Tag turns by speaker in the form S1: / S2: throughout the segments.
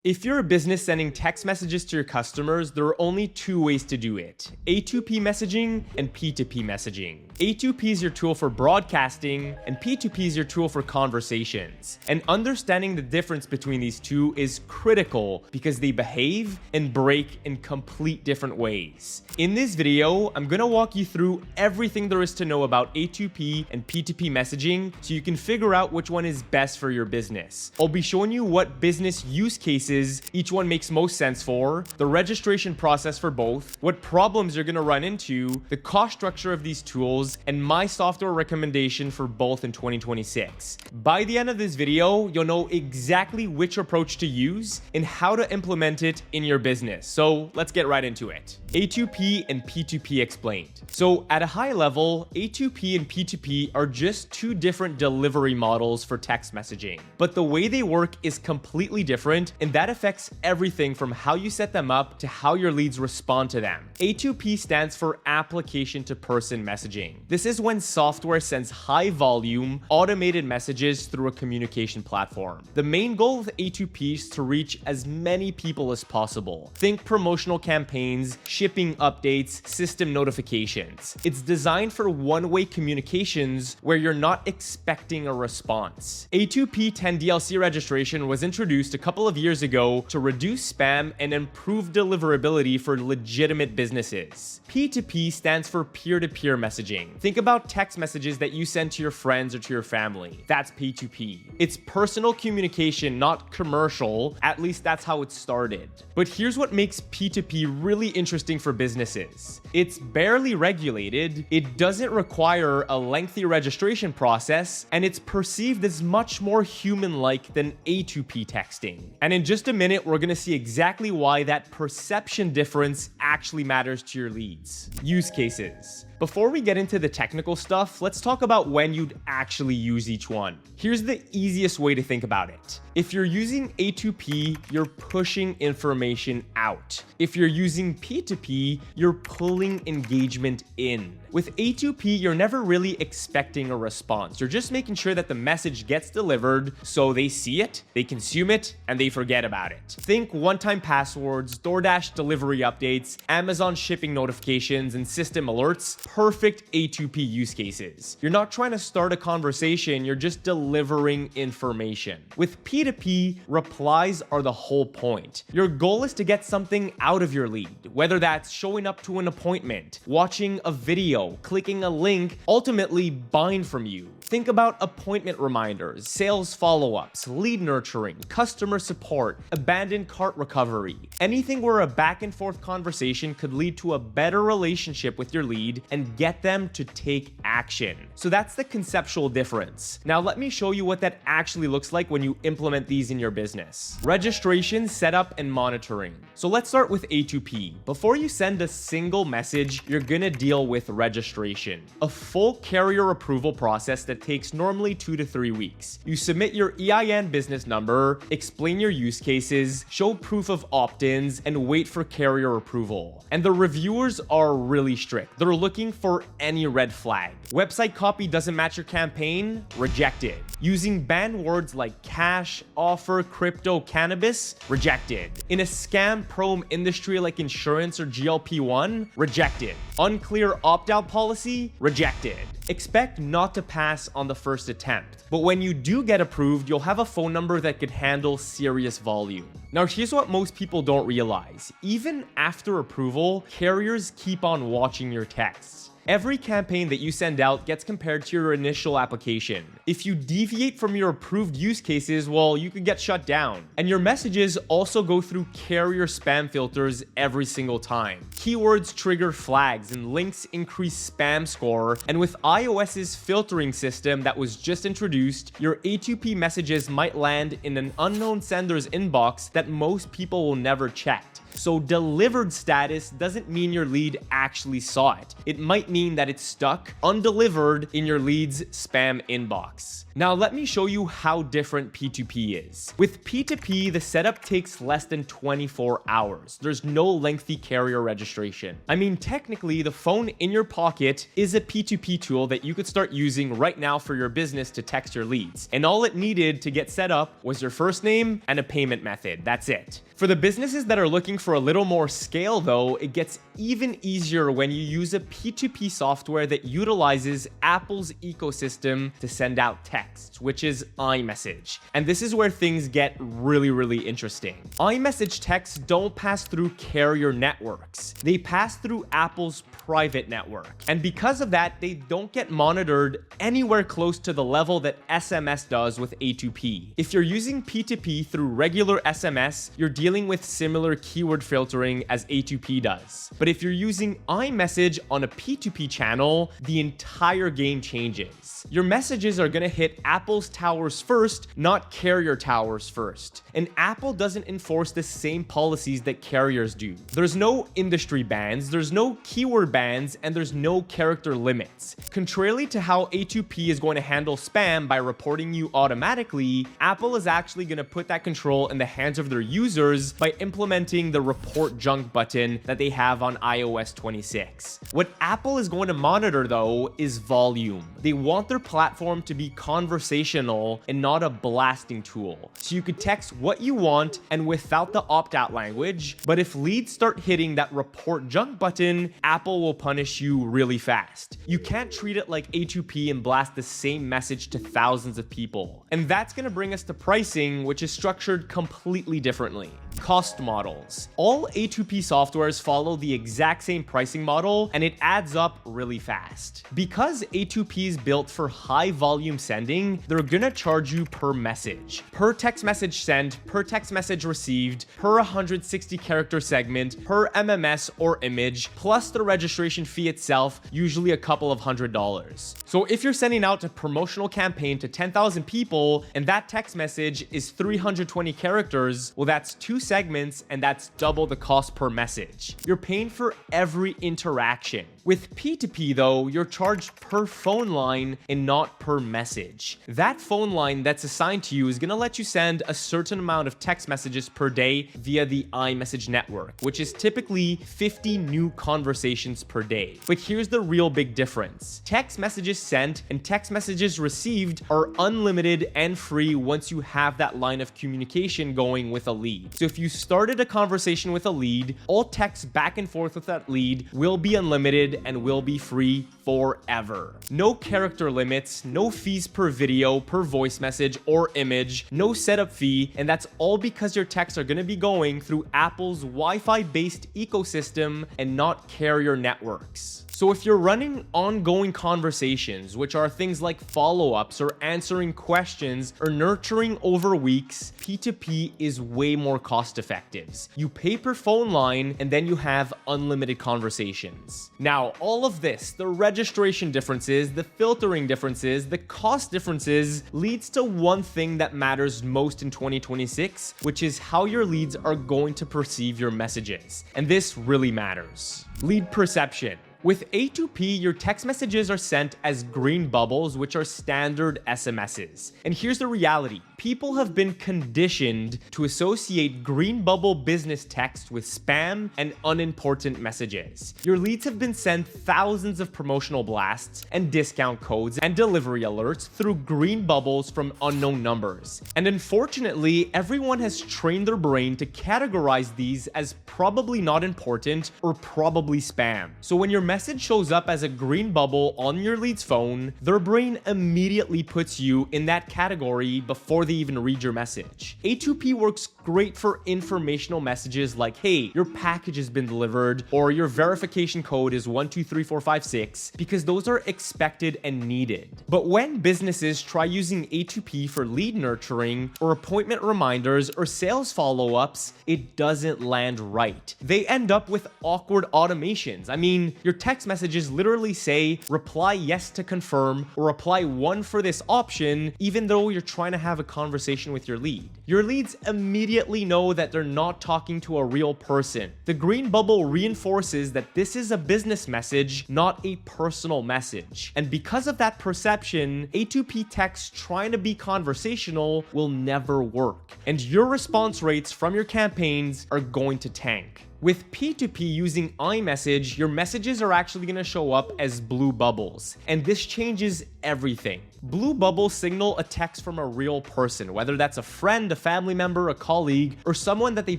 S1: If you're a business sending text messages to your customers, there are only two ways to do it: A2P messaging and P2P messaging. A2P is your tool for broadcasting, and P2P is your tool for conversations. And understanding the difference between these two is critical because they behave and break in complete different ways. In this video, I'm gonna walk you through everything there is to know about A2P and P2P messaging so you can figure out which one is best for your business. I'll be showing you what business use cases each one makes most sense for, the registration process for both, what problems you're going to run into, the cost structure of these tools, and my software recommendation for both in 2026. By the end of this video, you'll know exactly which approach to use and how to implement it in your business. So let's get right into it. A2P and P2P Explained. So at a high level, A2P and P2P are just two different delivery models for text messaging. But the way they work is completely different, and that affects everything from how you set them up to how your leads respond to them. A2P stands for application to person messaging. This is when software sends high volume, automated messages through a communication platform. The main goal with A2P is to reach as many people as possible. Think promotional campaigns, shipping updates, system notifications. It's designed for one-way communications where you're not expecting a response. A2P 10 DLC registration was introduced a couple of years ago to reduce spam and improve deliverability for legitimate businesses. P2P stands for peer-to-peer messaging. Think about text messages that you send to your friends or to your family. That's P2P. It's personal communication, not commercial. At least that's how it started. But here's what makes P2P really interesting for businesses. It's barely regulated, it doesn't require a lengthy registration process, and it's perceived as much more human-like than A2P texting. And in just a minute, we're gonna see exactly why that perception difference actually matters to your leads. Use cases. Before we get into the technical stuff, let's talk about when you'd actually use each one. Here's the easiest way to think about it. If you're using A2P, you're pushing information out. If you're using P2P, you're pulling engagement in. With A2P, you're never really expecting a response. You're just making sure that the message gets delivered so they see it, they consume it, and they forget about it. Think one-time passwords, DoorDash delivery updates, Amazon shipping notifications, and system alerts. Perfect A2P use cases. You're not trying to start a conversation, you're just delivering information. With P2P, replies are the whole point. Your goal is to get something out of your lead, whether that's showing up to an appointment, watching a video, clicking a link, ultimately buying from you. Think about appointment reminders, sales follow-ups, lead nurturing, customer support, abandoned cart recovery. Anything where a back and forth conversation could lead to a better relationship with your lead and get them to take action. So that's the conceptual difference. Now let me show you what that actually looks like when you implement these in your business. Registration, setup, and monitoring. So let's start with A2P. Before you send a single message, you're gonna deal with registration, a full carrier approval process that takes normally 2 to 3 weeks. You submit your EIN business number, explain your use cases, show proof of opt-ins, and wait for carrier approval. And the reviewers are really strict. They're looking for any red flag. Website copy doesn't match your campaign? Rejected. Using banned words like cash, offer, crypto, cannabis? Rejected. In a scam-prone industry like insurance or GLP-1? Rejected. Unclear opt-out policy? Rejected. Expect not to pass on the first attempt, but when you do get approved, you'll have a phone number that could handle serious volume. Now, here's what most people don't realize. Even after approval, carriers keep on watching your texts. Every campaign that you send out gets compared to your initial application. If you deviate from your approved use cases, well, you could get shut down. And your messages also go through carrier spam filters every single time. Keywords trigger flags and links increase spam score. And with iOS's filtering system that was just introduced, your A2P messages might land in an unknown sender's inbox that most people will never check. So delivered status doesn't mean your lead actually saw it. It might mean that it's stuck undelivered in your lead's spam inbox. Now let me show you how different P2P is. With P2P, the setup takes less than 24 hours. There's no lengthy carrier registration. I mean, technically, the phone in your pocket is a P2P tool that you could start using right now for your business to text your leads. And all it needed to get set up was your first name and a payment method. That's it. For the businesses that are looking for a little more scale though, it gets even easier when you use a P2P software that utilizes Apple's ecosystem to send out texts, which is iMessage. And this is where things get really interesting. iMessage texts don't pass through carrier networks. They pass through Apple's private network. And because of that, they don't get monitored anywhere close to the level that SMS does with A2P. If you're using P2P through regular SMS, you're dealing with similar keyword filtering as A2P does. But if you're using iMessage on a P2P channel, the entire game changes. Your messages are going to hit Apple's towers first, not carrier towers first. And Apple doesn't enforce the same policies that carriers do. There's no industry bans, there's no keyword bans, and there's no character limits. Contrarily to how A2P is going to handle spam by reporting you automatically, Apple is actually going to put that control in the hands of their users by implementing the report junk button that they have on iOS 26. What Apple is going to monitor though is volume. They want their platform to be conversational and not a blasting tool. So you could text what you want and without the opt-out language, but if leads start hitting that report junk button, Apple will punish you really fast. You can't treat it like A2P and blast the same message to thousands of people. And that's going to bring us to pricing, which is structured completely differently. Cost models. All A2P softwares follow the exact same pricing model, and it adds up really fast. Because A2P is built for high volume sending, they're gonna charge you per message. Per text message sent, per text message received, per 160 character segment, per MMS or image, plus the registration fee itself, usually a couple of $100s. So if you're sending out a promotional campaign to 10,000 people and that text message is 320 characters, well, that's 2 segments and that's double the cost per message. You're paying for every interaction. With P2P though, you're charged per phone line and not per message. That phone line that's assigned to you is gonna let you send a certain amount of text messages per day via the iMessage network, which is typically 50 new conversations per day. But here's the real big difference. Text messages sent and text messages received are unlimited and free once you have that line of communication going with a lead. So if you started a conversation with a lead, all texts back and forth with that lead will be unlimited and will be free forever. No character limits, no fees per video, per voice message or image, no setup fee, and that's all because your texts are going to be going through Apple's Wi-Fi based ecosystem and not carrier networks. So if you're running ongoing conversations, which are things like follow-ups or answering questions or nurturing over weeks, P2P is way more cost effective. You pay per phone line and then you have unlimited conversations. Now, all of this, the registration differences, the filtering differences, the cost differences, leads to one thing that matters most in 2026, which is how your leads are going to perceive your messages. And this really matters. Lead perception. With A2P, your text messages are sent as green bubbles, which are standard SMSs. And here's the reality. People have been conditioned to associate green bubble business text with spam and unimportant messages. Your leads have been sent thousands of promotional blasts and discount codes and delivery alerts through green bubbles from unknown numbers. And unfortunately, everyone has trained their brain to categorize these as probably not important or probably spam. So when your message shows up as a green bubble on your lead's phone, their brain immediately puts you in that category before they even read your message. A2P works great for informational messages like, hey, your package has been delivered, or your verification code is 123456, because those are expected and needed. But when businesses try using A2P for lead nurturing or appointment reminders or sales follow-ups, it doesn't land right. They end up with awkward automations. I mean, your text messages literally say reply yes to confirm or reply 1 for this option, even though you're trying to have a conversation with your lead. Your leads immediately know that they're not talking to a real person. The green bubble reinforces that this is a business message, not a personal message. And because of that perception, A2P text trying to be conversational will never work. And your response rates from your campaigns are going to tank. With P2P using iMessage, your messages are actually going to show up as blue bubbles, and this changes everything. Blue bubbles signal a text from a real person, whether that's a friend, a family member, a colleague, or someone that they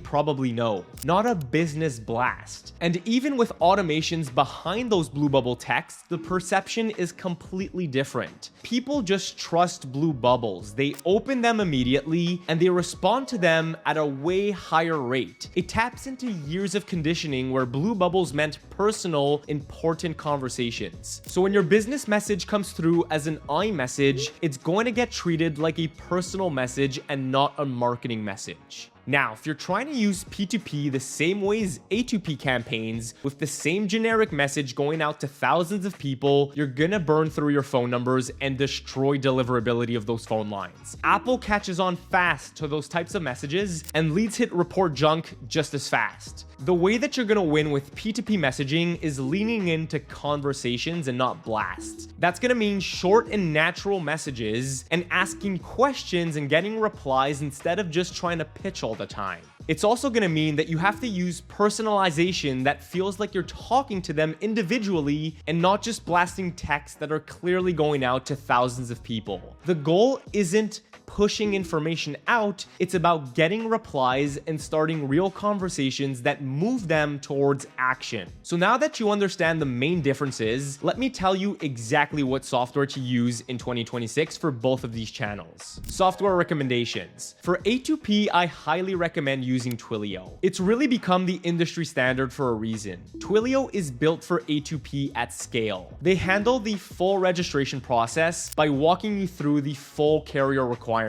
S1: probably know, not a business blast. And even with automations behind those blue bubble texts, the perception is completely different. People just trust blue bubbles. They open them immediately, and they respond to them at a way higher rate. It taps into years of conditioning where blue bubbles meant personal, important conversations. So when your business message comes through as an iMessage, it's going to get treated like a personal message and not a marketing message. Now, if you're trying to use P2P the same way as A2P campaigns with the same generic message going out to thousands of people, you're gonna burn through your phone numbers and destroy deliverability of those phone lines. Apple catches on fast to those types of messages, and leads hit report junk just as fast. The way that you're gonna win with P2P messaging is leaning into conversations and not blasts. That's gonna mean short and natural messages and asking questions and getting replies instead of just trying to pitch all the time. It's also going to mean that you have to use personalization that feels like you're talking to them individually and not just blasting texts that are clearly going out to thousands of people. The goal isn't pushing information out, it's about getting replies and starting real conversations that move them towards action. So now that you understand the main differences, let me tell you exactly what software to use in 2026 for both of these channels. Software recommendations. For A2P, I highly recommend using Twilio. It's really become the industry standard for a reason. Twilio is built for A2P at scale. They handle the full registration process by walking you through the full carrier requirements.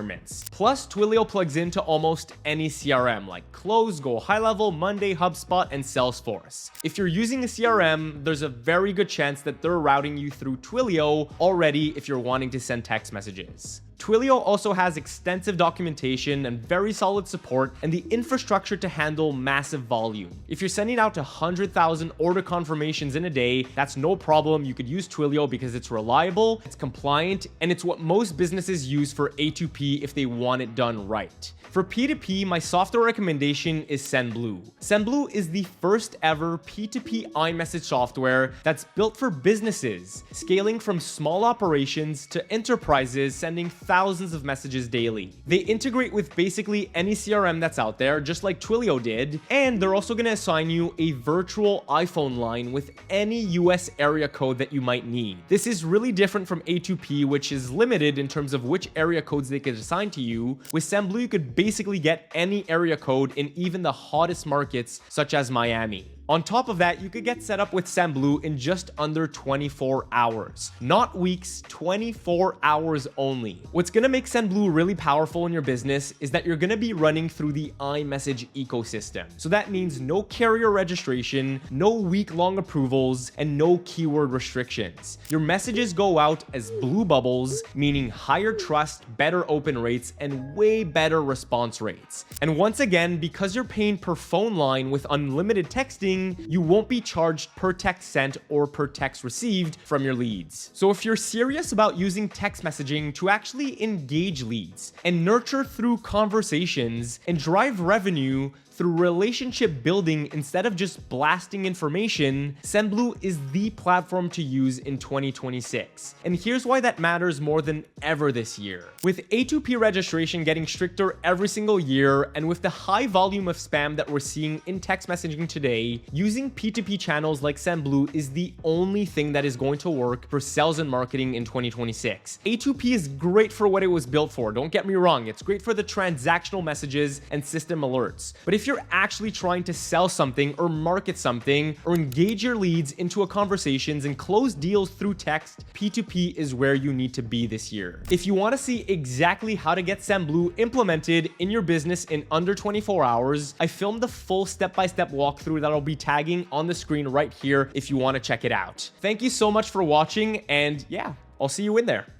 S1: Plus, Twilio plugs into almost any CRM like Close, Go High Level, Monday, HubSpot, and Salesforce. If you're using a CRM, there's a very good chance that they're routing you through Twilio already if you're wanting to send text messages. Twilio also has extensive documentation and very solid support and the infrastructure to handle massive volume. If you're sending out 100,000 order confirmations in a day, that's no problem. You could use Twilio because it's reliable, it's compliant, and it's what most businesses use for A2P if they want it done right. For P2P, my software recommendation is Sendblue. Sendblue is the first ever P2P iMessage software that's built for businesses, scaling from small operations to enterprises sending thousands of messages daily. They integrate with basically any CRM that's out there, just like Twilio did, and they're also going to assign you a virtual iPhone line with any US area code that you might need. This is really different from A2P, which is limited in terms of which area codes they could assign to you. With Sendblue, you could basically get any area code in even the hottest markets, such as Miami. On top of that, you could get set up with Sendblue in just under 24 hours. Not weeks, 24 hours only. What's gonna make Sendblue really powerful in your business is that you're gonna be running through the iMessage ecosystem. So that means no carrier registration, no week-long approvals, and no keyword restrictions. Your messages go out as blue bubbles, meaning higher trust, better open rates, and way better response rates. And once again, because you're paying per phone line with unlimited texting, you won't be charged per text sent or per text received from your leads. So if you're serious about using text messaging to actually engage leads and nurture through conversations and drive revenue through relationship building instead of just blasting information, Sendblue is the platform to use in 2026. And here's why that matters more than ever this year. With A2P registration getting stricter every single year, and with the high volume of spam that we're seeing in text messaging today, using P2P channels like Sendblue is the only thing that is going to work for sales and marketing in 2026. A2P is great for what it was built for, don't get me wrong. It's great for the transactional messages and system alerts. But if you're actually trying to sell something or market something or engage your leads into a conversations and close deals through text, P2P is where you need to be this year. If you want to see exactly how to get Sendblue implemented in your business in under 24 hours, I filmed the full step-by-step walkthrough that I'll be tagging on the screen right here if you want to check it out. Thank you so much for watching, and yeah, I'll see you in there.